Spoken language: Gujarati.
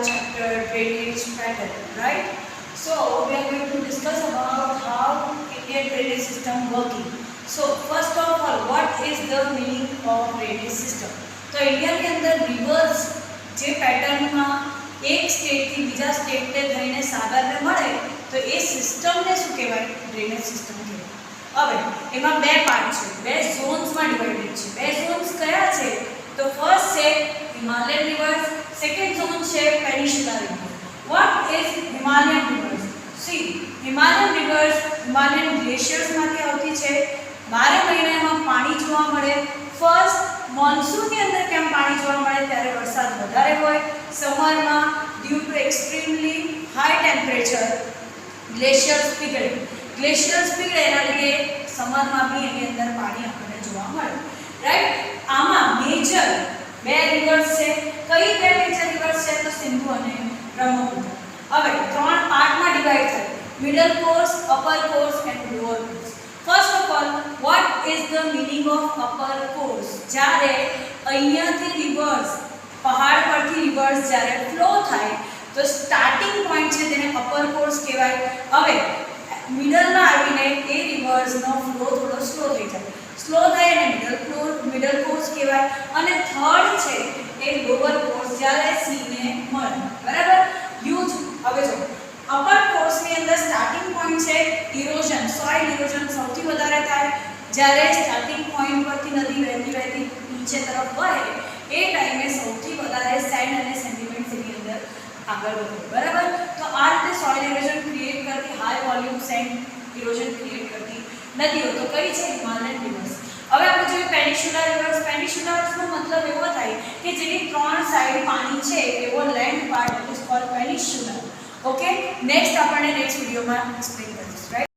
chapter drainage pattern, right? So we are going to discuss about how Indian drainage system working. So first of all, what is the meaning of drainage system? तो इंडिया के अंदर रिवर्स જે પેટર્નમાં એક સ્ટેટથી બીજા સ્ટેટને થઈને સાગરને મળે તો એ સિસ્ટમને શું કહેવાય? ડ્રેનેજ સિસ્ટમ કહેવાય. હવે એમાં બે પાર્ટ છે, બે ઝોન્સમાં ડિવાઇડેડ છે. બે ઝોન્સ કયા છે? તો ફર્સ્ટ છે હિમાલયન રિવર્સ, સેકન્ડ ઝોન છે peninsular rivers. What is Himalayan rivers? See, Himalayan rivers Himalayan ગ્લેશિયર્સમાંથી આવતી છે. 12 મહિનામાં પાણી જોવા મળે. ફર્સ્ટ મોન્સૂનની અંદર કેમ પાણી જોવા મળે? ત્યારે વરસાદ વધારે હોય. સમરમાં due to extremely high temperature glaciers પીગળે. ગ્લેશિયર્સ પીગળે એના લીધે સમરમાં બી એની અંદર પાણી આપણને જોવા મળે, રાઈટ? આમાં મેજર બે રિવર્સ છે. કઈ બે મેજર રિવર્સ છે? તો સિંધુ અને બ્રહ્મપુત્ર. હવે ત્રણ પાર્ટમાં ડિવાઇડ થાય: middle course, upper course and lower course. First of all, what is the meaning of upper course? જ્યારે અહીંયાથી રિવર્સ પહાડ પરથી રિવર્સ જ્યારે ફ્લો થાય તો સ્ટાર્ટિંગ પોઈન્ટ છે તેને અપર કોર્સ કહેવાય. હવે મિડલમાં આવીને એ રિવર્સનો ફ્લો થોડો સ્લો થઈ જાય. સ્લો થાય અને મિડલ કોર્સ કહેવાય. અને થર્ડ છે એ લોઅર કોર્સ જ્યારે સીને મળે, બરાબર? યુઝ હવે જો અપર કોર્સની અંદર સ્ટાર્ટિંગ પોઈન્ટ છે ઇરોઝન, સોઇલ ઇરોઝન સૌથી વધારે થાય. જ્યારે સ્ટાર્ટિંગ પોઈન્ટ પરથી નદી વહેતી નીચે તરફ વહે એ ટાઈમે સૌથી વધારે સેન્ડ અને સેન્ટિમેન્ટ એની અંદર આગળ વધે, બરાબર? તો આ રીતે સોઇલ ઇરોઝન ક્રિએટ કરતી, high volume send erosion create કરતી નદીઓ તો કઈ છે? Himalayan reverse. હવે આપણે જોઈએ પેનિન્સ્યુલર રિવર્સ. પેનિન્સ્યુલરનો મતલબ એવો થાય કે જેની ત્રણ સાઈડ પાણી છે એવો land part is called peninsular. Okay, next આપણને નેક્સ્ટ વિડીયોમાં એક્સપ્લેન